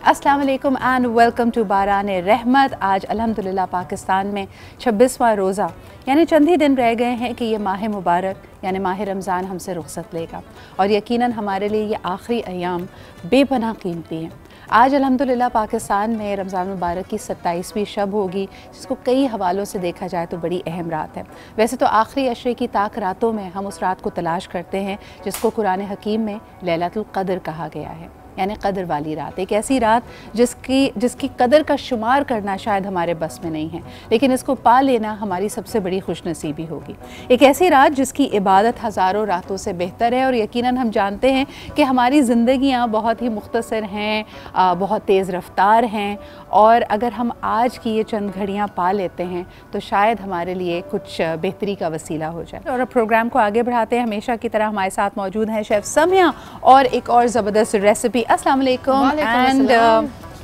अस्सलाम वालेकुम and welcome to बाराने रहमत। आज अल्हम्दुलिल्लाह पाकिस्तान में 26वां रोज़ा यानी चंद ही दिन रह गए हैं कि ये माह मुबारक यानी माह रमज़ान हमसे रुखसत लेगा और यकीनन हमारे लिए ये आखिरी अयाम बेपनाह कीमती हैं। आज अल्हम्दुलिल्लाह पाकिस्तान में रमज़ान मुबारक की 27वीं शब होगी, जिसको कई हवालों से देखा जाए तो बड़ी अहम रात है। वैसे तो आखिरी अशरे की ताक रातों में हम उस रात को तलाश करते हैं जिसको कुरान हकीम में लैलतुल क़द्र कहा गया है, यानी क़द्र वाली रात। एक ऐसी रात जिसकी कदर का शुमार करना शायद हमारे बस में नहीं है, लेकिन इसको पा लेना हमारी सबसे बड़ी खुशनसीबी होगी। एक ऐसी रात जिसकी इबादत हज़ारों रातों से बेहतर है और यकीनन हम जानते हैं कि हमारी ज़िंदगियाँ बहुत ही मुख्तसर हैं, बहुत तेज़ रफ्तार हैं, और अगर हम आज की ये चंद घड़ियाँ पा लेते हैं तो शायद हमारे लिए कुछ बेहतरी का वसीला हो जाए। और अब प्रोग्राम को आगे बढ़ाते हैं। हमेशा की तरह हमारे साथ मौजूद हैं शेफ़ समिया और एक और ज़बरदस्त रेसिपी। अस्सलाम वालेकुम एंड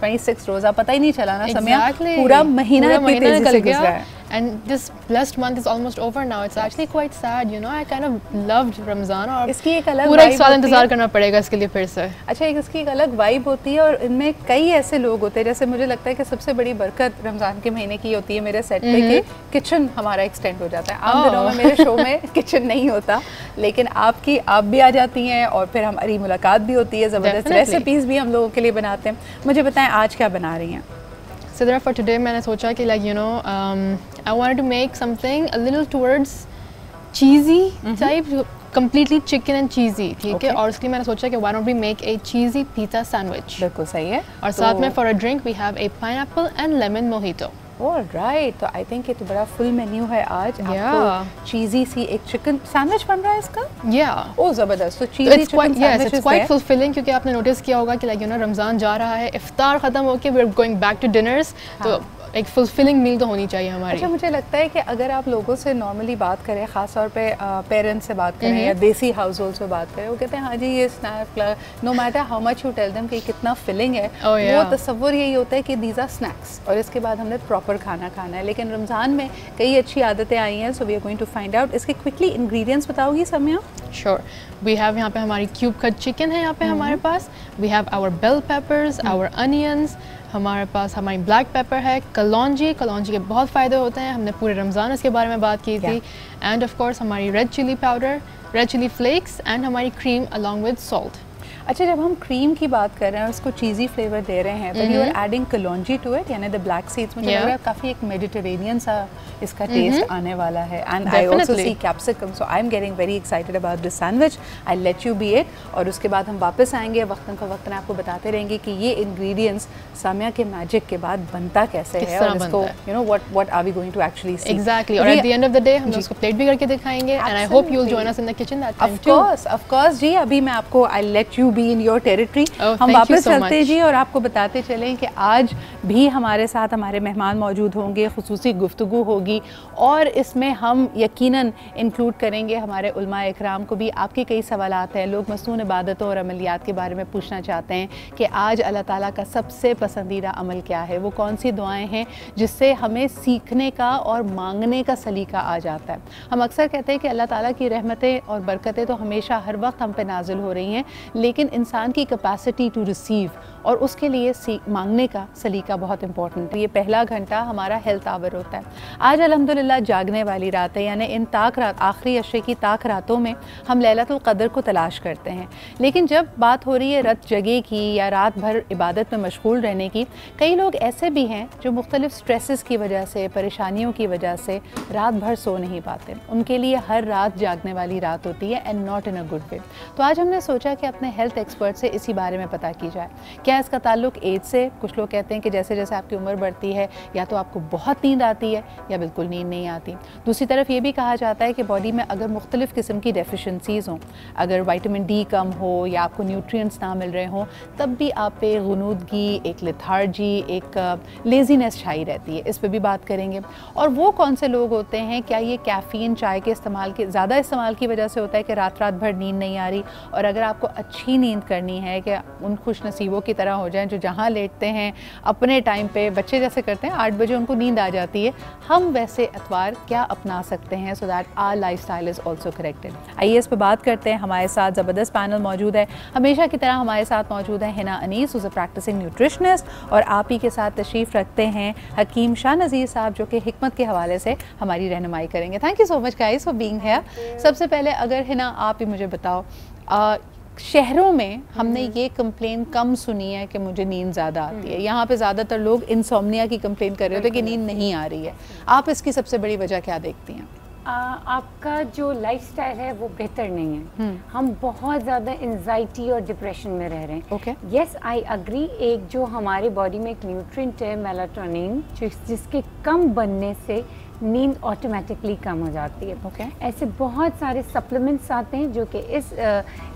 26 रोज़ा पता ही नहीं चला ना समिया, पूरा महीना इतनी तेज़ी से गुज़रा है। And this blessed month is almost over now. It's actually quite sad, you know. I kind of loved Ramzan और इसकी एक अलग पूरा एक साल इंतज़ार करना पड़ेगा इसके लिए फिर से। अच्छा, इसकी एक अलग वाइब होती है और इनमें कई ऐसे लोग होते हैं, जैसे मुझे लगता है कि सबसे बड़ी बरकत रमज़ान के महीने की होती है मेरे सेट पे कि किचन हमारा एक्सटेंड हो जाता है। आम दिनों में मेरे शो में किचन नहीं होता, लेकिन आप भी आ जाती हैं और फिर हमारी मुलाकात भी होती है, ज़बरदस्त रेसिपीज़ भी हम लोगों के लिए बनाते हैं। मुझे बताएं आज क्या बना रही हैं? So therefore for today मैंने सोचा कि I wanted to make something a little towards cheesy type, completely chicken and cheesy, ठीक है। और उसके लिए मैंने सोचा कि why don't we make a cheesy pizza sandwich। बिल्कुल सही है। और साथ में for a drink we have a pineapple and lemon mojito। Alright, तो आई थिंक ये तो बड़ा फुल मेन्यू है आज। आपको चीज़ी सी एक चिकन सैंडविच बन रहा है इसका। ओह ज़बरदस्त। तो cheesy chicken sandwich it's quite fulfilling, क्योंकि आपने नोटिस किया होगा कि रमज़ान जा रहा है, इफ्तार ख़त्म होके we are going back to dinners, तो एक फुलफिलिंग मील तो होनी चाहिए हमारी। अच्छा, मुझे लगता है कि अगर आप लोगों से नॉर्मली बात करें, ख़ास तौर पे पेरेंट्स से बात करें या देसी हाउस होल्ड से बात करें, वो कहते हैं हाँ जी ये snack, no matter how much you tell them कि कितना फिलिंग है, वो तसव्वुर यही होता है कि दीज आर स्नैक्स और इसके बाद हमने प्रॉपर खाना खाना है। लेकिन रमज़ान में कई अच्छी आदतें आई हैं, so we are going to find out. इसके क्विकली इंग्रेडिएंट्स बताओगी समिया? श्योर। वी हैव यहाँ पे हमारी क्यूब कट चिकन है यहाँ पे हमारे पास, we have our bell peppers, our onions, हमारे पास हमारी ब्लैक पेपर है, कलौंजी के बहुत फ़ायदे होते हैं, हमने पूरे रमज़ान इसके बारे में बात की थी, एंड ऑफ कोर्स हमारी red chilli powder, red chilli flakes and हमारी क्रीम अलॉन्ग विद सॉल्ट। अच्छा, जब हम क्रीम की बात कर रहे हैं, उसको चीज़ी फ्लेवर दे रहे हैं, तो you are adding kalonji to it, यानी द ब्लैक सीड्स। मुझे लग रहा है काफ़ी एक मेडिटेरेनियन सा इसका टेस्ट आने वाला है। And I also C capsicum, so I am getting very excited about this sandwich. I let you B it, और उसके बाद हम वापस आएंगे वक्तन फ़वक्तन आपको बताते रहेंगे कि ये इंग्रेडिएंट्स सामिया के मैजिक के बाद बनता कैसे है और इसको what are we going to actually see. Exactly, और at the end of the day हम उसको प्लेट भी करके दिखाएंगे, and I hope you will join us in the kitchen that time too. Of course जी, अभी मैं आपको I let you be in your territory. हम वापस चलते हैं जी और आपको बताते चलें कि आज भी हमारे साथ हमारे मेहमान मौजूद होंगे, खुसूसी गुफ्तगू होगी, और इसमें हम यकीनन इंक्लूड करेंगे हमारे उलमा इकराम को भी। आपके कई सवालात हैं, लोग मसनून इबादतों और अमलियात के बारे में पूछना चाहते हैं कि आज अल्लाह ताला का सबसे पसंदीदा अमल क्या है, वो कौन सी दुआएं हैं जिससे हमें सीखने का और मांगने का सलीका आ जाता है। हम अक्सर कहते हैं कि अल्लाह ताला की रहमतें और बरकतें तो हमेशा हर वक्त हम पे नाजिल हो रही हैं, लेकिन इंसान की कैपेसिटी टू रिसीव और उसके लिए मांगने का सलीका बहुत इंपॉर्टेंट है। ये पहला घंटा हमारा हेल्थ आवर होता है। आज अल्हम्दुलिल्लाह जागने वाली रात है, यानी इन ताक रात, आखिरी अशरे की ताक रातों में हम लैलतुल क़द्र को तलाश करते हैं। लेकिन जब बात हो रही है रात जगे की या रात भर इबादत में मशगूल रहने की, कई लोग ऐसे भी हैं जो मुख्तलिफ स्ट्रेसेस की वजह से, परेशानियों की वजह से रात भर सो नहीं पाते। उनके लिए हर रात जागने वाली रात होती है, and not in a good way. तो आज हमने सोचा कि अपने हेल्थ एक्सपर्ट से इसी बारे में पता की जाए। क्या इसका ताल्लुक एज से? कुछ लोग कहते हैं कि जैसे जैसे आपकी उम्र बढ़ती है या तो आपको बहुत नींद आती है या बिल्कुल नींद नहीं आती। दूसरी तरफ ये भी कहा जाता है कि बॉडी में अगर मुख्तलिफ़ किस्म की डेफिशिएंसीज़ हों, अगर विटामिन डी कम हो या आपको न्यूट्रिएंट्स ना मिल रहे हों, तब भी आप पे गुनूदगी, एक लेथार्जी, एक लेज़ीनेस छाई रहती है। इस पर भी बात करेंगे। और वो कौन से लोग होते हैं, क्या ये कैफ़ीन, चाय के ज़्यादा इस्तेमाल की वजह से होता है कि रात भर नींद नहीं आ रही? और अगर आपको अच्छी नींद करनी है, कि उन खुश नसीबों की तरह 11 हो जाएं, जो जहाँ लेटते हैं अपने टाइम पे, बच्चे जैसे करते हैं 8 बजे उनको नींद आ जाती है, हम वैसे अतवार क्या अपना सकते हैं so that our lifestyle is also corrected. आइए इस पर बात करते हैं। हमारे साथ ज़बरदस्त पैनल मौजूद है, हमेशा की तरह हमारे साथ मौजूद है हिना अनीस, उसे प्रैक्टिसिंग न्यूट्रिशनिस्ट, और आप ही के साथ तशरीफ़ रखते हैं हकीम शाह नज़ीर साहब, जो कि हिकमत के हवाले से हमारी रहनुमाई करेंगे। Thank you so much guys for being here. सबसे पहले अगर हिना आप ही मुझे बताओ, शहरों में हमने ये कंप्लेन कम सुनी है कि मुझे नींद ज़्यादा आती है। यहाँ पे ज़्यादातर लोग इंसोम्निया की कंप्लेन कर रहे होते हैं कि नींद नहीं आ रही है। आप इसकी सबसे बड़ी वजह क्या देखती हैं? आपका जो लाइफस्टाइल है वो बेहतर नहीं है। हम बहुत ज़्यादा एंजाइटी और डिप्रेशन में रह रहे हैं। Okay, yes I agree. एक जो हमारे बॉडी में एक न्यूट्रिएंट है मेलाटोनिन, जिसके कम बनने से नींद ऑटोमेटिकली कम हो जाती है। ओके, ऐसे बहुत सारे सप्लीमेंट्स आते हैं जो कि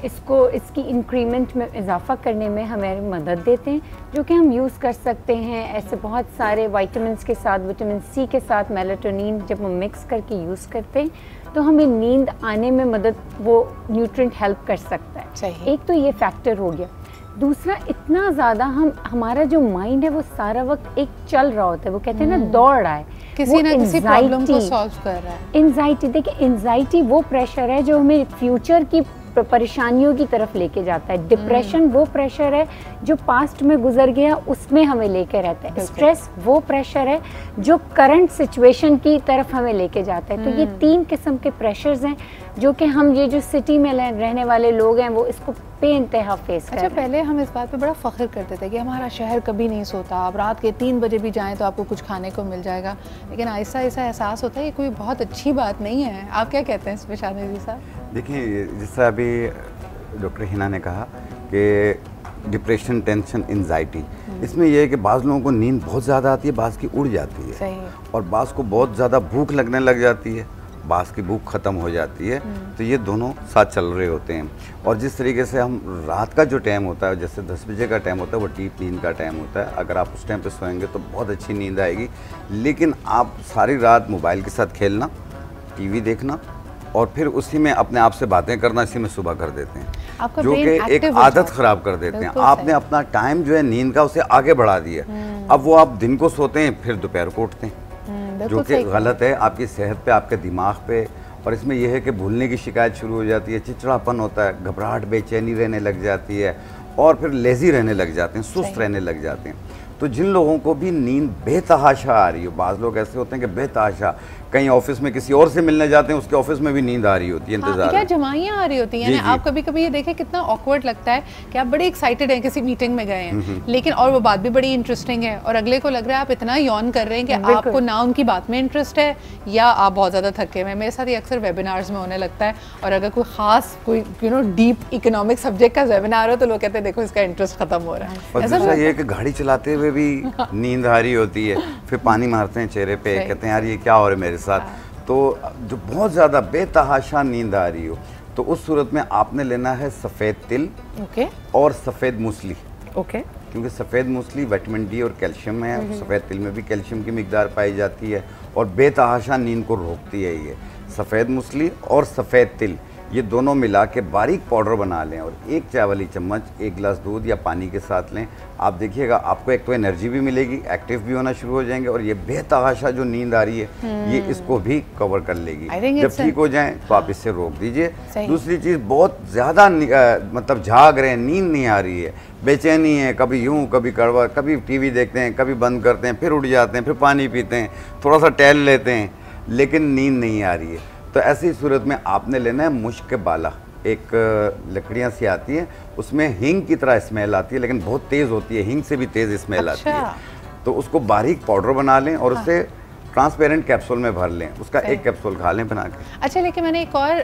इसकी इंक्रीमेंट में इजाफा करने में हमें मदद देते हैं, जो कि हम यूज़ कर सकते हैं। ऐसे बहुत सारे विटामिन्स के साथ, विटामिन सी के साथ मेलाटोनिन जब हम मिक्स करके यूज़ करते हैं तो हमें नींद आने में मदद, वो न्यूट्रिएंट हेल्प कर सकता है। सही। एक तो ये फैक्टर हो गया। दूसरा, इतना ज़्यादा हमारा जो माइंड है वो सारा वक्त एक चल रहा होता है, वो कहते हैं ना दौड़ रहा है, किसी ना किसी प्रॉब्लम को सॉल्व कर रहा है। एंजाइटी, देखिए एंजाइटी वो प्रेशर है जो हमें फ्यूचर की परेशानियों की तरफ लेके जाता है। डिप्रेशन वो प्रेशर है जो पास्ट में गुजर गया उसमें हमें लेके रहता है। स्ट्रेस वो प्रेशर है जो करंट सिचुएशन की तरफ हमें लेके जाता है। तो ये 3 किस्म के प्रेशर्स हैं जो कि हम, ये जो सिटी में रहने वाले लोग हैं, वो इसको बेइंतहा फेस कर रहे हैं। पहले हम इस बात पे बड़ा फख्र करते थे कि हमारा शहर कभी नहीं सोता, आप रात के 3 बजे भी जाएं तो आपको कुछ खाने को मिल जाएगा, लेकिन आहिस्ता आहिस्ता एहसास होता है ये कोई बहुत अच्छी बात नहीं है। आप क्या कहते हैं इस पे शाह नज़ीर साहब? देखिए, जिस तरह अभी डॉक्टर हिना ने कहा कि डिप्रेशन, टेंशन, एंजाइटी, इसमें यह है कि बाज़ लोगों को नींद बहुत ज़्यादा आती है, बाज़ की उड़ जाती है। सही। और बाज़ को बहुत ज़्यादा भूख लगने लग जाती है, बाज़ की भूख ख़त्म हो जाती है। तो ये दोनों साथ चल रहे होते हैं। और जिस तरीके से हम रात का जो टाइम होता है, जैसे 10 बजे का टाइम होता है, वो डीप नींद का टाइम होता है। अगर आप उस टाइम पे सोएंगे तो बहुत अच्छी नींद आएगी। लेकिन आप सारी रात मोबाइल के साथ खेलना, टीवी देखना और फिर उसी में अपने आप से बातें करना, इसी में सुबह कर देते हैं, जो कि एक आदत ख़राब कर देते हैं। आपने अपना टाइम जो है नींद का, उसे आगे बढ़ा दिया। अब वो आप दिन को सोते हैं, फिर दोपहर को उठते हैं, जो कि गलत है आपकी सेहत पे, आपके दिमाग पे। और इसमें यह है कि भूलने की शिकायत शुरू हो जाती है, चिड़चिड़ापन होता है, घबराहट, बेचैनी रहने लग जाती है, और फिर लेज़ी रहने लग जाते हैं, सुस्त रहने लग जाते हैं। तो जिन लोगों को भी नींद बेतहाशा आ रही हो, बाज़ लोग ऐसे होते हैं कि बेतहाशा कहीं ऑफिस में किसी और से मिलने जाते हैं, उसके ऑफिस में भी नींद आ रही होती है, इंतजार क्या जमाइयाँ आ रही होती हैं। आप कभी कभी ये देखें कितना ऑकवर्ड लगता है कि आप बड़े एक्साइटेड हैं, किसी मीटिंग में गए हैं, लेकिन और वो बात भी बड़ी इंटरेस्टिंग है, और अगले को लग रहा है आप इतना यौन कर रहे हैं कि आपको ना उनकी बात में इंटरेस्ट है या आप बहुत ज़्यादा थके हुए हैं। मेरे साथ ये अक्सर वेबिनार्स में होने लगता है, और अगर कोई ख़ास कोई डीप इकोनॉमिक सब्जेक्ट का वेबिनार हो तो लोग कहते हैं देखो इसका इंटरेस्ट खत्म हो रहा है। और दूसरा ये कि गाड़ी चलाते हुए भी नींद आ रही होती है, फिर पानी मारते हैं चेहरे पे, कहते हैं यार ये क्या हो रहा है मेरे साथ। तो जो बहुत ज़्यादा बेतहाशा नींद आ रही हो, तो उस सूरत में आपने लेना है सफ़ेद तिल और सफ़ेद मूसली। क्योंकि सफ़ेद मूसली विटामिन डी और कैल्शियम है, सफ़ेद तिल में भी कैल्शियम की मिकदार पाई जाती है, और बेतहाशा नींद को रोकती है। ये सफ़ेद मूसली और सफ़ेद तिल, ये दोनों मिला के बारीक पाउडर बना लें, और 1 चाय वाली चम्मच 1 गिलास दूध या पानी के साथ लें। आप देखिएगा आपको एक तो एनर्जी भी मिलेगी, एक्टिव भी होना शुरू हो जाएंगे, और ये बेतहाशा जो नींद आ रही है ये इसको भी कवर कर लेगी। जब ठीक हो जाएं तो आप इससे रोक दीजिए। दूसरी चीज़, बहुत ज़्यादा मतलब जाग रहे हैं, नींद नहीं आ रही है, बेचैनी है, कभी यूँ कभी कड़वा, कभी टीवी देखते हैं, कभी बंद करते हैं, फिर उठ जाते हैं, फिर पानी पीते हैं, थोड़ा सा टहल लेते हैं, लेकिन नींद नहीं आ रही है, तो ऐसी सूरत में आपने लेना है मुश्क बाला। एक लकड़ियाँ सी आती हैं, उसमें हींग की तरह स्मेल आती है, लेकिन बहुत तेज़ होती है, हींग से भी तेज़ स्मेल आती है। तो उसको बारीक पाउडर बना लें और उससे ट्रांसपेरेंट कैप्सूल में भर लें, उसका 1 कैप्सूल खा लें बना के। अच्छा, लेकिन मैंने एक और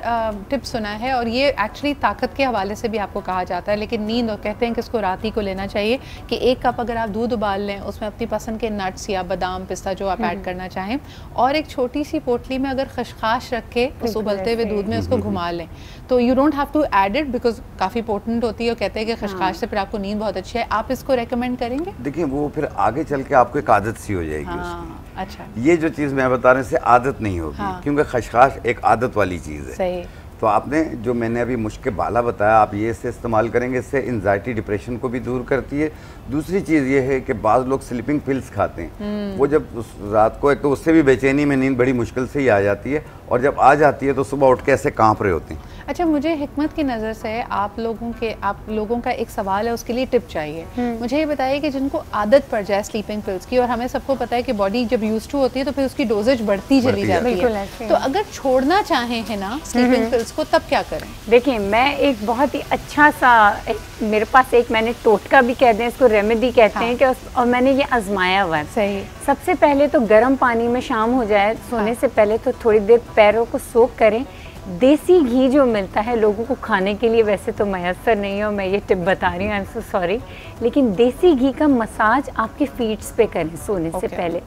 टिप सुना है, और ये एक्चुअली ताकत के हवाले से भी आपको कहा जाता है, लेकिन नींद, और कहते हैं कि इसको रात ही को लेना चाहिए, कि 1 कप अगर आप दूध उबाल लें, उसमें अपनी पसंद के नट्स या बादाम, पिस्ता जो आप ऐड करना चाहें, और एक छोटी सी पोटली में अगर खशखाश रख के उस उबलते हुए दूध में उसको घुमा लें, तो you don't have to add it, because काफ़ी पोटेंट होती है, और कहते हैं कि खशखाश से फिर आपको नींद बहुत अच्छी है। आप इसको रेकमेंड करेंगे? देखिए, वो फिर आगे चल के आपको एक आदत सी हो जाएगी उसकी। अच्छा, ये जो चीज़ मैं बता रहे हैं, इससे आदत नहीं होगी, क्योंकि खशखाश एक आदत वाली चीज़ है। सही। तो आपने जो मैंने अभी मुश्किल बाला बताया, आप ये इससे इस्तेमाल करेंगे, इससे एंजाइटी डिप्रेशन को भी दूर करती है। दूसरी चीज़ ये है कि बाज़ लोग स्लीपिंग पिल्स खाते हैं, वो जब रात को, एक तो उससे भी बेचैनी में नींद बड़ी मुश्किल से ही आ जाती है, और जब आ जाती है तो सुबह उठ के ऐसे कांप रहे होते हैं। अच्छा, मुझे हिकमत की नज़र से आप लोगों का एक सवाल है, उसके लिए टिप चाहिए। मुझे ये बताइए कि जिनको आदत पड़ जाए स्लीपिंग पिल्स की, और हमें सबको पता है कि बॉडी जब यूज्ड टू होती है तो फिर उसकी डोजेज बढ़ती चली जाती है, तो अगर छोड़ना चाहें है ना स्लीपिंग पिल्स को, तब क्या करें? देखिए, मैं एक बहुत ही अच्छा सा मेरे पास एक मैंने टोटका भी कहते हैं इसको, रेमेडी कहते हैं कि और मैंने ये आजमाया हुआ है। सही। सबसे पहले तो गर्म पानी में शाम हो जाए सोने से पहले तो थोड़ी देर पैरों को सोक करें। देसी घी जो मिलता है लोगों को खाने के लिए वैसे तो मैसर नहीं है, और मैं ये टिप बता रही हूँ, आई एम सो सॉरी, लेकिन देसी घी का मसाज आपके फीट्स पे करें सोने से पहले,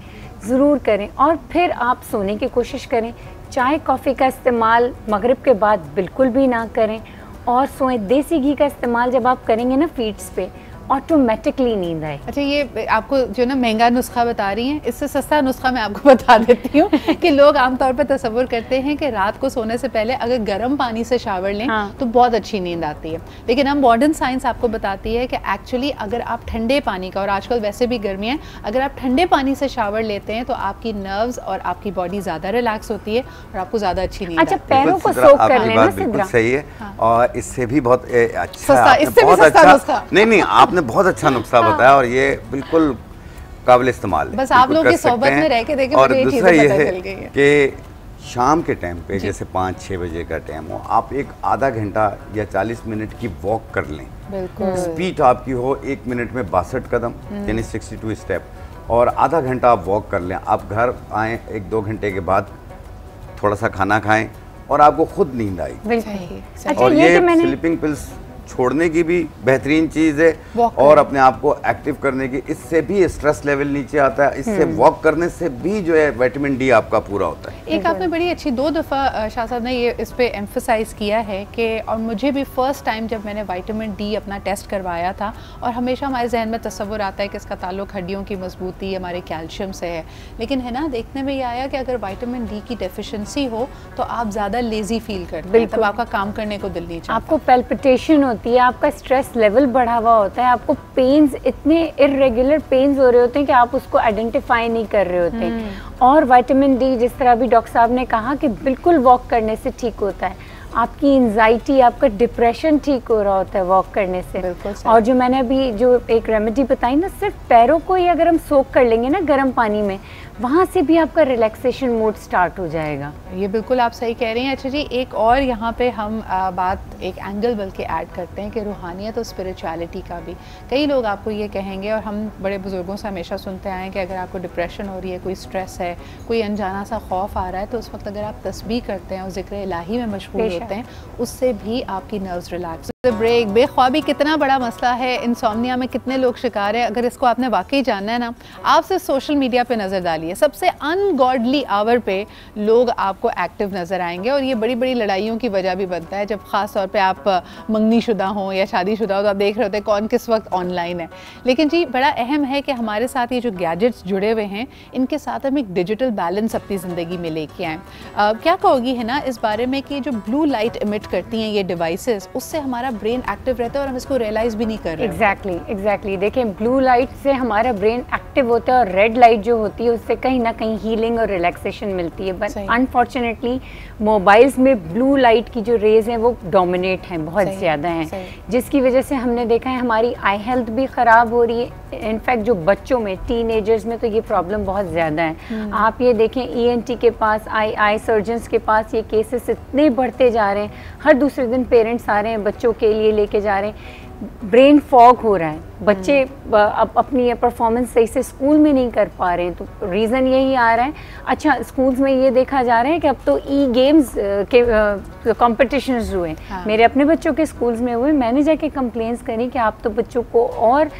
ज़रूर करें, और फिर आप सोने की कोशिश करें। चाय कॉफ़ी का इस्तेमाल मगरिब के बाद बिल्कुल भी ना करें, और सोएं। देसी घी का इस्तेमाल जब आप करेंगे ना फीट्स पे, ऑटोमेटिकली नींद आए। अच्छा, ये आपको जो ना महंगा नुस्खा बता रही हैं, इससे सस्ता नुस्खा मैं आपको बता देती हूँ कि लोग आमतौर पर तसव्वुर करते हैं कि रात को सोने से पहले अगर गर्म पानी से शावर लें तो बहुत अच्छी नींद आती है, लेकिन अब मॉडर्न साइंस आपको बताती है कि एक्चुअली अगर आप ठंडे पानी का, और आजकल वैसे भी गर्मी है, अगर आप ठंडे पानी से शावर लेते हैं तो आपकी नर्व्स और आपकी बॉडी ज़्यादा रिलैक्स होती है और आपको ज़्यादा अच्छी नींद आती है। अच्छा, पैरों को सोक कर लेना सिद्रा, सही है, और इससे भी बहुत अच्छा, नहीं, आपने बहुत अच्छा नुस्खा बताया, और ये बिल्कुल काबिल इस्तेमाल है। बस आप लोग की सोहबत में रह के देखें, और दूसरा ये है कि शाम के टाइम पे जैसे 5-6 बजे का टाइम हो, आप एक आधा घंटा या 40 मिनट की वॉक कर लें। बिल्कुल। स्पीड आपकी हो 1 मिनट में 62 कदम यानी 62 स्टेप, और आधा घंटा आप वॉक कर लें। आप घर आएँ 1-2 घंटे के बाद थोड़ा सा खाना खाएं और आपको खुद नींद आई। अच्छा, और ये स्लीपिंग पिल्स छोड़ने की भी बेहतरीन चीज़ है, और अपने आप को एक्टिव करने की, इससे भी स्ट्रेस लेवल नीचे आता है, इससे वॉक करने से भी जो है विटामिन डी आपका पूरा होता है। एक आपने बड़ी अच्छी 2 दफ़ा शाह साहब ने ये इस पे एम्फसाइज़ किया है कि, और मुझे भी फर्स्ट टाइम जब मैंने विटामिन डी अपना टेस्ट करवाया था, और हमेशा हमारे जहन में तस्वुर आता है कि इसका ताल्लुक हड्डियों की मजबूती, हमारे कैल्शियम से है, लेकिन है ना देखने में ये आया कि अगर विटामिन डी की डेफिशिएंसी हो तो आप ज़्यादा लेज़ी फील करते हैं, तब आपका काम करने को दिल नहीं चाहता, आपको पैल्पिटेशन होती है, आपका स्ट्रेस लेवल बढ़ा हुआ होता है, आपको पेन्स, इतने इरेगुलर पेन्स हो रहे होते हैं कि आप उसको आइडेंटिफाई नहीं कर रहे होते हैं। और विटामिन डी, जिस तरह भी डॉक्टर साहब ने कहा कि बिल्कुल वॉक करने से ठीक होता है, आपकी एंजाइटी, आपका डिप्रेशन ठीक हो रहा होता है वॉक करने से। और जो मैंने अभी जो एक रेमेडी बताई ना, सिर्फ पैरों को ही अगर हम सोक कर लेंगे ना गर्म पानी में, वहाँ से भी आपका रिलैक्सेशन मोड स्टार्ट हो जाएगा। ये बिल्कुल आप सही कह रही हैं। अच्छा जी, एक और यहाँ पे हम बात, एक एंगल बल्कि ऐड करते हैं कि रूहानियत और स्पिरिचुअलिटी का भी। कई लोग आपको ये कहेंगे, और हम बड़े बुजुर्गों से हमेशा सुनते आए हैं कि अगर आपको डिप्रेशन हो रही है, कोई स्ट्रेस है, कोई अनजाना सा खौफ आ रहा है, तो उस वक्त अगर आप तस्बीह करते हैं और ज़िक्र इलाही में मशगूल होते हैं, उससे भी आपकी नर्व्स रिलैक्स। ब्रेक, बेख्वाबी कितना बड़ा मसला है, इंसोम्निया में कितने लोग शिकार हैं। अगर इसको आपने वाकई जानना है ना, आप सिर्फ सोशल मीडिया पे नज़र डालिए, सबसे अनगॉडली आवर पे लोग आपको एक्टिव नज़र आएंगे, और ये बड़ी बड़ी लड़ाइयों की वजह भी बनता है। जब ख़ास तौर पे आप मंगनी शुदा हों या शादीशुदा हो, तो आप देख रहे होते हैं कौन किस वक्त ऑनलाइन है। लेकिन जी, बड़ा अहम है कि हमारे साथ ये जो गैजेट्स जुड़े हुए हैं, इनके साथ हम एक डिजिटल बैलेंस अपनी ज़िंदगी में लेके आएँ। क्या कहोगी है ना इस बारे में कि जो ब्लू लाइट इमिट करती हैं ये डिवाइसेस, उससे हमारा ब्रेन एक्टिव रहता है और हम इसको रियलाइज भी नहीं कर रहे। एग्जैक्टली। देखिए, ब्लू लाइट से हमारा ब्रेन एक्टिव होता है, और रेड लाइट जो होती है उससे कहीं ना कहीं हीलिंग और रिलैक्सेशन मिलती है। बट अनफॉर्चुनेटली मोबाइल्स में ब्लू लाइट की जो रेज हैं वो डोमिनेट हैं, बहुत ज़्यादा हैं, जिसकी वजह से हमने देखा है हमारी आई हेल्थ भी ख़राब हो रही है। इनफैक्ट जो बच्चों में, टीनेजर्स में तो ये प्रॉब्लम बहुत ज़्यादा है। आप ये देखें, ENT के पास, आई सर्जन्स के पास ये केसेस इतने बढ़ते जा रहे हैं, हर दूसरे दिन पेरेंट्स आ रहे हैं बच्चों के लिए लेके जा रहे हैं। ब्रेन फॉग हो रहा है, बच्चे अब अपनी परफॉर्मेंस सही से स्कूल में नहीं कर पा रहे हैं, तो रीज़न यही आ रहा है। अच्छा, स्कूल्स में ये देखा जा रहा है कि अब तो गेम्स के कॉम्पिटिशन्स हुए। मेरे अपने बच्चों के स्कूल्स में हुए, मैंने जाके कंप्लेंट्स करी कि आप तो बच्चों को और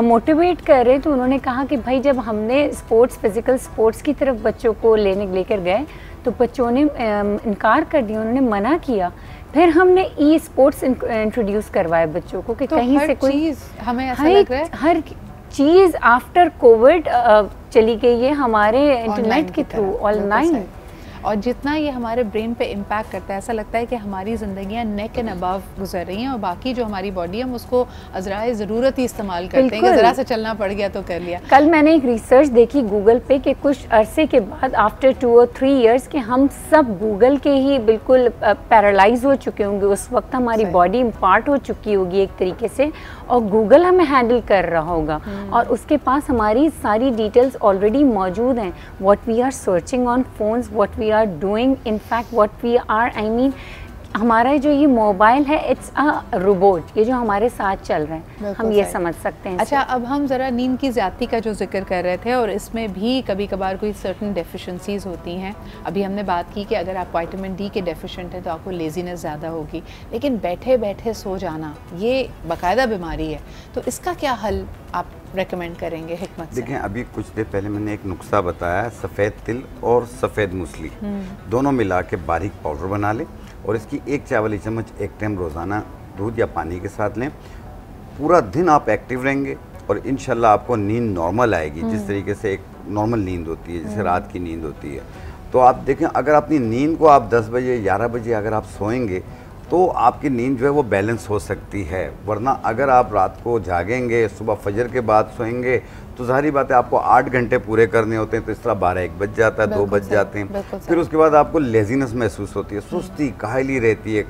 मोटिवेट कर रहे हैं। तो उन्होंने कहा कि भाई, जब हमने फिज़िकल स्पोर्ट्स की तरफ बच्चों को लेकर गए तो बच्चों ने इनकार कर दिया, उन्होंने मना किया। फिर हमने स्पोर्ट्स इंट्रोड्यूस करवाए बच्चों को कि तो कहीं से कोई चीज़, हमें ऐसा लग रहा है हर चीज़ आफ्टर कोविड चली गई है हमारे इंटरनेट के थ्रू, ऑनलाइन। और जितना ये हमारे ब्रेन पे इम्पैक्ट करता है, ऐसा लगता है कि हमारी ज़िंदगियाँ नेक एंड अबव गुजर रही हैं और बाकी जो हमारी बॉडी है हम उसको अज़राए ज़रूरत ही इस्तेमाल करते हैं कि ज़रा सा चलना पड़ गया तो कर लिया। कल मैंने एक रिसर्च देखी गूगल पे कि कुछ अरसे के बाद आफ्टर 2 और 3 इयर्स के हम सब गूगल के ही बिल्कुल पैरालाइज हो चुके होंगे। उस वक्त हमारी बॉडी इम्पार्ट हो चुकी होगी एक तरीके से और गूगल हमें हैंडल कर रहा होगा और उसके पास हमारी सारी डिटेल्स ऑलरेडी मौजूद हैं। What we are searching on phones, what we are doing, in fact what we are, I mean हमारा जो ये मोबाइल है इट्स अ रोबोट, ये जो हमारे साथ चल रहा है, हम ये समझ सकते हैं। अच्छा, अब हम ज़रा नींद की ज़्यादती का जो जिक्र कर रहे थे और इसमें भी कभी कभार कोई सर्टन डेफिशिएंसीज होती हैं। अभी हमने बात की कि अगर आप विटामिन डी के डेफिशिएंट हैं तो आपको लेजीनेस ज़्यादा होगी, लेकिन बैठे बैठे सो जाना ये बाकायदा बीमारी है, तो इसका क्या हल आप रेकमेंड करेंगे हिकमत से? देखें, अभी कुछ देर पहले मैंने एक नुस्खा बताया, सफ़ेद तिल और सफ़ेद मूसली दोनों मिला के बारीक पाउडर बना लें और इसकी 1 चाय वाली चम्मच एक टाइम रोज़ाना दूध या पानी के साथ लें। पूरा दिन आप एक्टिव रहेंगे और इंशाल्लाह आपको नींद नॉर्मल आएगी, जिस तरीके से एक नॉर्मल नींद होती है, जैसे रात की नींद होती है। तो आप देखें, अगर अपनी नींद को आप 10 बजे 11 बजे अगर आप सोएंगे तो आपकी नींद जो है वो बैलेंस हो सकती है। वरना अगर आप रात को जागेंगे, सुबह फजर के बाद सोएंगे तो ज़ाहिर बात है आपको 8 घंटे पूरे करने होते हैं, तो इस तरह 12-1 बज जाता है, 2 बज जाते हैं। फिर उसके बाद आपको लेजीनेस महसूस होती है, सुस्ती काहली रहती है,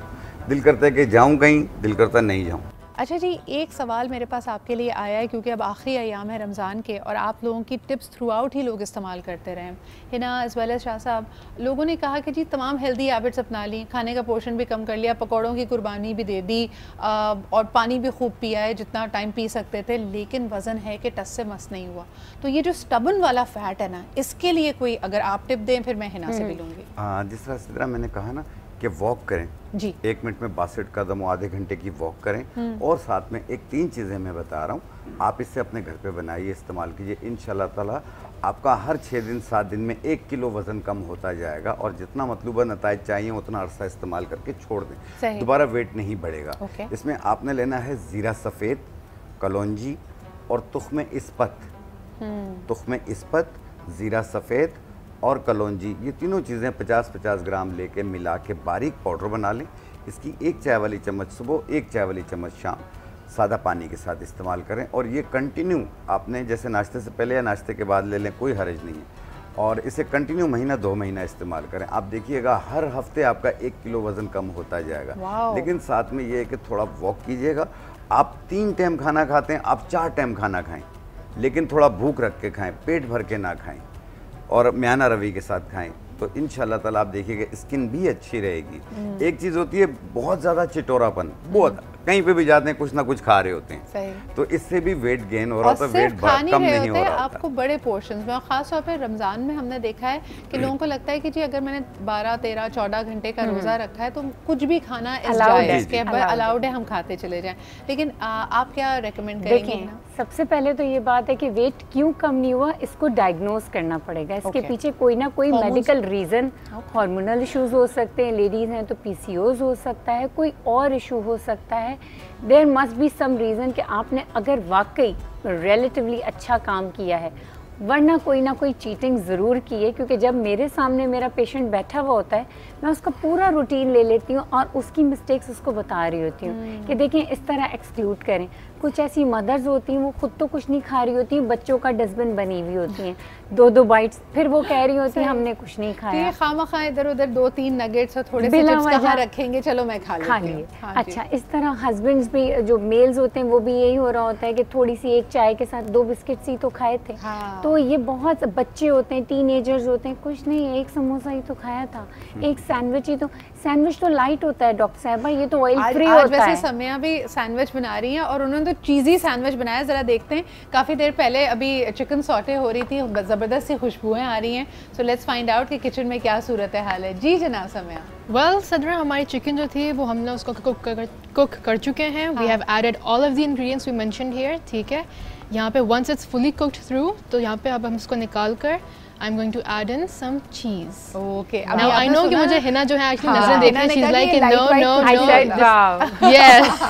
दिल करता है कि जाऊँ कहीं, दिल करता नहीं जाऊँ। अच्छा जी, एक सवाल मेरे पास आपके लिए आया है क्योंकि अब आखिरी अयाम है रमज़ान के और आप लोगों की टिप्स थ्रू आउट ही लोग इस्तेमाल करते रहे हैं ना, एज़ वेल एज़ शाह साहब। लोगों ने कहा कि जी तमाम हेल्दी हैबिट्स अपना ली, खाने का पोर्शन भी कम कर लिया, पकौड़ों की कुर्बानी भी दे दी और पानी भी खूब पिया है जितना टाइम पी सकते थे, लेकिन वज़न है कि टस से मस नहीं हुआ। तो ये जो स्टबन वाला फ़ैट है ना, इसके लिए कोई अगर आप टिप दें फिर मैं हिना से भी लूँगी। जिस तरह सिद्रा मैंने कहा ना कि वॉक करें जी, 1 मिनट में 62 कदम, आधे घंटे की वॉक करें और साथ में एक 3 चीज़ें मैं बता रहा हूँ, आप इससे अपने घर पे बनाइए, इस्तेमाल कीजिए। इंशाल्लाह ताला आपका हर 6 दिन 7 दिन में 1 किलो वज़न कम होता जाएगा और जितना मतलूबा नताइज चाहिए उतना अरसा इस्तेमाल करके छोड़ दें, दोबारा वेट नहीं बढ़ेगा। इसमें आपने लेना है ज़ीरा सफ़ेद, कलौंजी और तुख्म इस्पत। तुख्म इस्पत, ज़ीरा सफ़ेद और कलौंजी, ये तीनों चीज़ें 50-50 ग्राम लेके मिला के बारीक पाउडर बना लें। इसकी 1 चाय वाली चम्मच सुबह, 1 चाय वाली चम्मच शाम, सादा पानी के साथ इस्तेमाल करें और ये कंटिन्यू आपने जैसे नाश्ते से पहले या नाश्ते के बाद ले लें, कोई हर्ज नहीं है। और इसे कंटिन्यू महीना 2 महीना इस्तेमाल करें। आप देखिएगा हर हफ्ते आपका 1 किलो वज़न कम होता जाएगा। लेकिन साथ में ये है कि थोड़ा वॉक कीजिएगा। आप 3 टाइम खाना खाते हैं, आप 4 टाइम खाना खाएँ, लेकिन थोड़ा भूख रख के खाएँ, पेट भर के ना खाएँ और म्याना रवि के साथ खाएं, तो इंशाल्लाह ताला आप देखिएगा स्किन भी अच्छी रहेगी। एक चीज़ होती है बहुत ज़्यादा चिटोरापन, बहुत कहीं पे भी जाते हैं कुछ ना कुछ खा रहे होते हैं, तो इससे भी वेट गेन हो रहा होता है, वेट कम नहीं हो रहा आपको बड़े पोर्शंस में। खास तौर पे रमज़ान में हमने देखा है कि लोगों को लगता है कि जी अगर मैंने 12, 13, 14 घंटे का रोज़ा रखा है तो कुछ भी खाना अलाउड है, हम खाते चले जाएं। लेकिन आप क्या रेकमेंड करेंगे? सबसे पहले तो ये बात है कि वेट क्यों कम नहीं हुआ, इसको डायग्नोज करना पड़ेगा। इसके पीछे कोई ना कोई मेडिकल रीज़न, हार्मोनल इश्यूज हो सकते हैं, लेडीज़ हैं तो PCOS हो सकता है, कोई और इशू हो सकता है। There must be some reason कि आपने अगर वाकई रिलेटिवली अच्छा काम किया है, वरना कोई ना कोई चीटिंग ज़रूर की है। क्योंकि जब मेरे सामने मेरा पेशेंट बैठा हुआ होता है, मैं उसका पूरा रूटीन ले लेती हूँ और उसकी मिस्टेक्स उसको बता रही होती हूँ कि देखें इस तरह एक्सक्लूड करें। कुछ ऐसी मदर्स होती हैं वो खुद तो कुछ नहीं खा रही होती, बच्चों का डस्टबिन बनी हुई होती हैं, 2-2 बाइट्स, फिर वो कह रही होती है हमने कुछ नहीं खाया। तो खामा इधर उधर 2-3 नगेट्स और थोड़े से चिप्स कहाँ रखेंगे, चलो मैं खा लिए। अच्छा, इस तरह हस्बैंड्स भी जो मेल्स होते हैं वो भी यही हो रहा होता है कि थोड़ी सी एक चाय के साथ 2 बिस्किट्स ही तो खाए थे। तो ये बहुत बच्चे होते हैं, टीनेजर्स होते हैं, कुछ नहीं, एक समोसा ही तो खाया था, एक सैंडविच ही तो। सैंडविच तो लाइट होता है डॉक्टर साहब, ये तो ऑयल फ्री होता है। समय भी सैंडविच बना रही हैं और उन्होंने तो चीज़ी सैंडविच बनाया, ज़रा देखते हैं। काफ़ी देर पहले अभी चिकन सॉटे हो रही थी, ज़बरदस्त सी खुशबुएं आ रही हैं। सो लेट्स फाइंड आउट कि किचन में क्या सूरत हाल है। जी जनाब समया। वेल सदरा, हमारी चिकन जो थी वो हमने उसको कुक कर चुके हैं। We have added all of the ingredients we mentioned here, ठीक है। यहाँ पे once it's fully cooked through, तो यहाँ पे अब हम इसको निकाल कर I'm going to add in some cheese. Okay. Now I know कि मुझे हिना जो है actually नजरें देख रही है, she's like no. I said wow. Yes.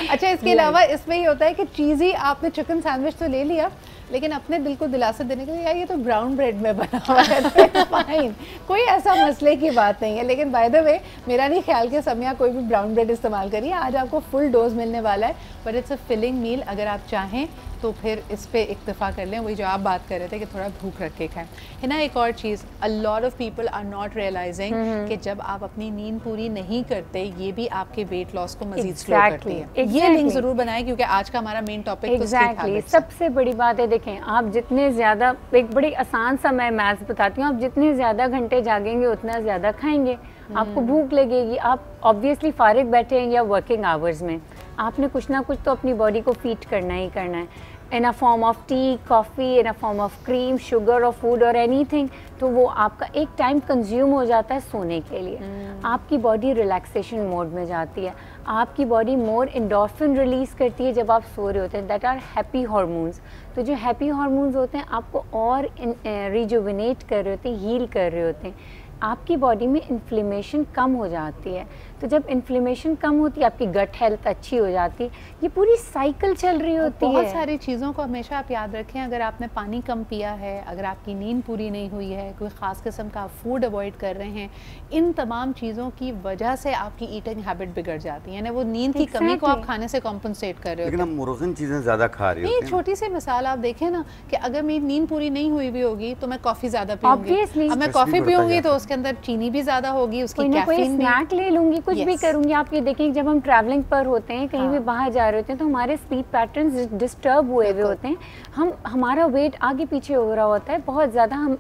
अच्छा, इसके अलावा इसमें ये होता है कि चीज़ी आपने चिकन सैंडविच तो ले लिया, लेकिन अपने दिल को दिलासा देने के लिए यार ये तो ब्राउन ब्रेड में बना हुआ है तो फाइन, कोई ऐसा मसले की बात नहीं है। लेकिन बाय द वे मेरा नहीं ख्याल कि समिया कोई भी ब्राउन ब्रेड इस्तेमाल करिए, आज आपको फुल डोज मिलने वाला है, बट इट्स अ फिलिंग मील। अगर आप चाहें तो फिर इस पे इक्तफा कर लें, वही जो आप बात कर रहे थे कि थोड़ा भूख रख के खाएं। है ना, एक और चीज़, a lot of people are not realising कि जब आप अपनी नींद पूरी नहीं करते ये भी आपके वेट लॉस को मजीद स्लो करती है। ये लिंक जरूर बनाएं क्योंकि आज का हमारा मेन टॉपिक सबसे बड़ी बात है। देखें, आप जितने ज़्यादा, एक बड़ी आसान सा मैं मैथ्स बताती हूँ, आप जितने ज़्यादा घंटे जागेंगे उतना ज़्यादा खाएंगे, आपको भूख लगेगी। आप ऑब्वियसली फारिग बैठे हैं या वर्किंग आवर्स में, आपने कुछ ना कुछ तो अपनी बॉडी को फीड करना ही करना है, in a form of tea, coffee, in a form of cream, sugar और फूड और एनीथिंग। तो वो आपका एक टाइम कंज्यूम हो जाता है सोने के लिए, आपकी बॉडी रिलैक्सेशन मोड में जाती है, आपकी बॉडी मोर एंडोर्फिन रिलीज़ करती है जब आप सो रहे होते हैं, दैट आर हैप्पी हार्मोन्स। तो जो हैप्पी हार्मोन्स होते हैं आपको और रिजुविनेट कर रहे होते हैं, हील कर रहे होते हैं, आपकी बॉडी में इन्फ्लेमेशन कम हो जाती है। तो जब इन्फ्लेमेशन कम होती है आपकी गट हेल्थ अच्छी हो जाती है, ये पूरी साइकिल चल रही होती है। बहुत सारी चीज़ों को हमेशा आप याद रखें, अगर आपने पानी कम पिया है, अगर आपकी नींद पूरी नहीं हुई है, कोई ख़ास किस्म का फूड अवॉइड कर रहे हैं, इन तमाम चीज़ों की वजह से आपकी ईटिंग हैबिट बिगड़ जाती है, यानी वो नींद की कमी को आप खाने से कॉम्पनसेट कर रहे हो। लेकिन हम मुरगन चीज़ें ज़्यादा खा रही होती हैं। छोटी सी मिसाल आप देखें ना कि अगर मेरी नींद पूरी नहीं हुई भी होगी तो मैं कॉफ़ी ज़्यादा पीऊंगी, अब मैं कॉफ़ी पीऊंगी तो उसके अंदर चीनी भी ज़्यादा होगी, उसकी कैफीन भी, स्नैक ले लूंगी, कुछ भी करूंगी। आप ये देखें, जब हम ट्रैवलिंग पर होते हैं, कहीं भी बाहर जा रहे होते हैं, तो हमारे स्लीप पैटर्न्स डिस्टर्ब हुए हुए होते हैं, हमारा वेट आगे पीछे हो रहा होता है, बहुत ज़्यादा हम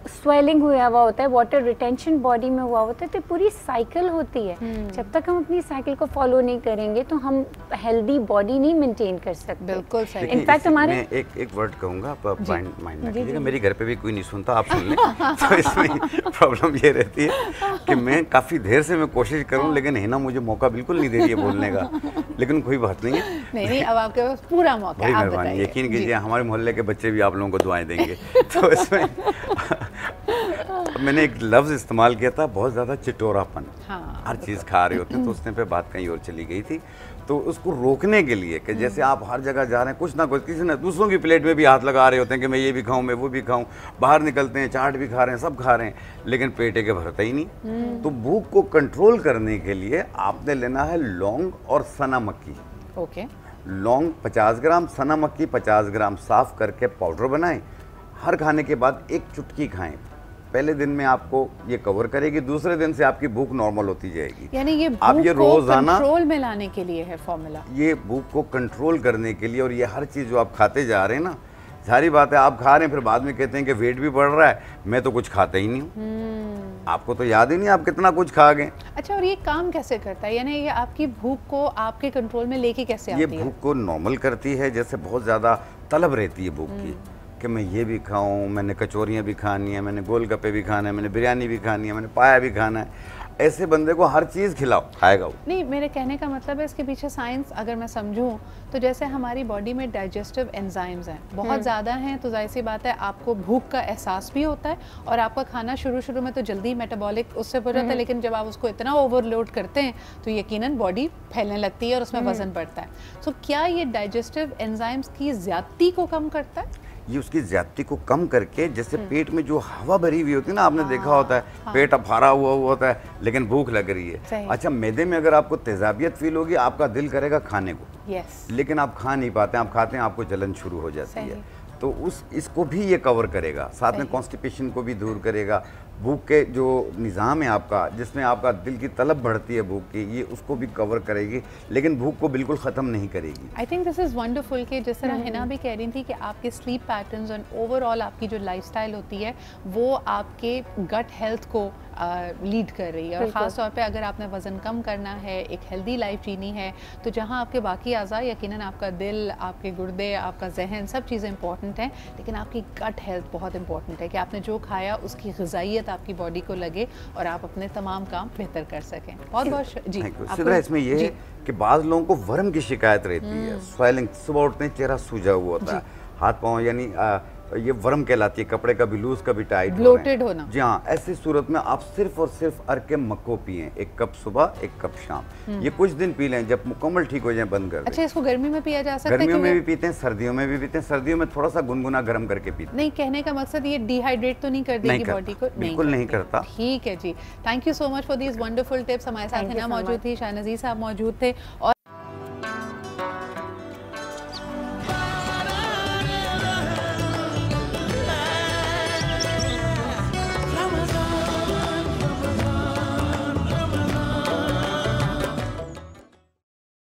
स्वेलिंग हुआ होता है, वाटर रिटेंशन बॉडी में हुआ होता है, तो पूरी साइकिल होती है। जब तक हम अपनी साइकिल को फॉलो नहीं करेंगे तो हम हेल्दी बॉडी नहीं मेंटेन कर सकते। बिल्कुल सही। इनफैक्ट हमारे मैं एक वर्ड कहूँगा, आप माइंड रखिएगा, मेरे घर पे भी कोई नहीं सुनता, आप सुन लें। तो इसमें प्रॉब्लम ये रहती है कि मैं काफ़ी देर से मैं कोशिश करूँ, लेकिन हिना मुझे मौका बिल्कुल नहीं दे रही है बोलने का, लेकिन कोई बात नहीं है। नहीं, अब आपके पास पूरा मौका है, आप बताइए। यकीन कीजिए हमारे मोहल्ले के बच्चे भी आप लोगों को दुआएं देंगे। तो इसमें मैंने एक लफ्ज़ इस्तेमाल किया था, बहुत ज़्यादा चिटोरापन। हाँ, हर चीज़ खा रहे होते हैं, तो उसने पे बात कहीं और चली गई थी। तो उसको रोकने के लिए कि जैसे आप हर जगह जा रहे हैं, कुछ ना कुछ किसी ने दूसरों की प्लेट में भी हाथ लगा रहे होते हैं कि मैं ये भी खाऊं, मैं वो भी खाऊं, बाहर निकलते हैं चाट भी खा रहे हैं, सब खा रहे हैं, लेकिन पेटे के भरता ही नहीं। तो भूख को कंट्रोल करने के लिए आपने लेना है लौंग और सना मक्की। ओके, लौंग 50 ग्राम, सना मक्की 50 ग्राम साफ करके पाउडर बनाएं, हर खाने के बाद एक चुटकी खाएं। पहले दिन में आपको ये कवर करेगी, दूसरे दिन से आपकी भूख नॉर्मल होती जाएगी। यानी ये भूख को रोजाना कंट्रोल में लाने के लिए है फॉर्मूला, ये भूख को कंट्रोल करने के लिए। और ये हर चीज़ जो आप खाते जा रहे हैं ना, सारी बात है, आप खा रहे हैं फिर बाद में कहते हैं कि वेट भी बढ़ रहा है, मैं तो कुछ खाता ही नहीं हूँ। आपको तो याद ही नहीं आप कितना कुछ खा गए। अच्छा, और ये काम कैसे करता है, यानी ये आपकी भूख को आपके कंट्रोल में लेके कैसे आती है? ये भूख को नॉर्मल करती है, जैसे बहुत ज़्यादा तलब रहती है भूख की कि मैं ये भी खाऊं, मैंने कचौरियाँ भी खानी है, मैंने गोलगप्पे भी खाना है, मैंने बिरयानी भी खानी है, मैंने पाया भी खाना है। ऐसे बंदे को हर चीज़ खिलाओ, खाएगा वो। नहीं, मेरे कहने का मतलब है इसके पीछे साइंस अगर मैं समझूं तो जैसे हमारी बॉडी में डाइजेस्टिव एंजाइम्स हैं, बहुत ज़्यादा हैं, तो जाहिर सी बात है आपको भूख का एहसास भी होता है और आपका खाना शुरू में तो जल्दी मेटाबॉलिक उससे हो जाता है, लेकिन जब आप उसको इतना ओवरलोड करते हैं तो यकीनन बॉडी फैलने लगती है और उसमें वजन बढ़ता है। तो क्या ये डाइजेस्टिव एंजाइम्स की ज़्यादती को कम करता है? ये उसकी ज़्यादती को कम करके, जैसे पेट में जो हवा भरी हुई होती है ना, आपने देखा होता है पेट अफारा हुआ होता है लेकिन भूख लग रही है। अच्छा, मैदे में अगर आपको तेजाबियत फील होगी, आपका दिल करेगा खाने को, लेकिन आप खा नहीं पाते, आप खाते हैं आपको जलन शुरू हो जाती है। तो इसको भी ये कवर करेगा, साथ में कॉन्स्टिपेशन को भी दूर करेगा। भूख के जो निज़ाम है आपका, जिसमें आपका दिल की तलब बढ़ती है भूख की, ये उसको भी कवर करेगी, लेकिन भूख को बिल्कुल ख़त्म नहीं करेगी। I think this is wonderful कि जिस तरह हिना भी कह रही थी कि आपके स्लीप पैटर्न्स और ओवरऑल आपकी जो लाइफस्टाइल होती है वो आपके गट हेल्थ को लीड कर रही है। और ख़ास तौर पे अगर आपने वज़न कम करना है, एक हेल्दी लाइफ जीनी है, तो जहाँ आपके बाकी अज़ा, यकीनन आपका दिल, आपके गुर्दे, आपका जहन, सब चीज़ें इंपॉर्टेंट हैं, लेकिन आपकी गट हेल्थ बहुत इंपॉर्टेंट है कि आपने जो खाया उसकी ग़िज़ाइयत आपकी बॉडी को लगे और आप अपने तमाम काम बेहतर कर सकें। बहुत जी इसमें यह है कि बाज़ लोगों को वर्म की शिकायत रहती है, स्वेलिंग, सुबह उठते हैं चेहरा सूजा हुआ होता है, हाथ पाँव यानी ये वर्म कहलाती है, कपड़े कभी लूज कभी टाइट, ब्लोटेड होना। जी हाँ, ऐसी सूरत में आप सिर्फ और सिर्फ अर्के मक्को पिए, 1 कप सुबह 1 कप शाम। ये कुछ दिन पी लें, जब मुकम्मल ठीक हो जाए बंद कर दें। अच्छा, इसको गर्मी में पिया जा सकता है? गर्मियों में भी पीते हैं, सर्दियों में भी पीते हैं। सर्दियों में थोड़ा सा गुनगुना गर्म करके पीते हैं। नहीं, कहने का मकसद ये डिहाइड्रेट तो नहीं कर देगी बॉडी को? बिल्कुल नहीं करता। ठीक है जी, thank you so much for these wonderful tips. हमारे साथ हिना मौजूद थी, शाहनज़ीर साहब मौजूद थे और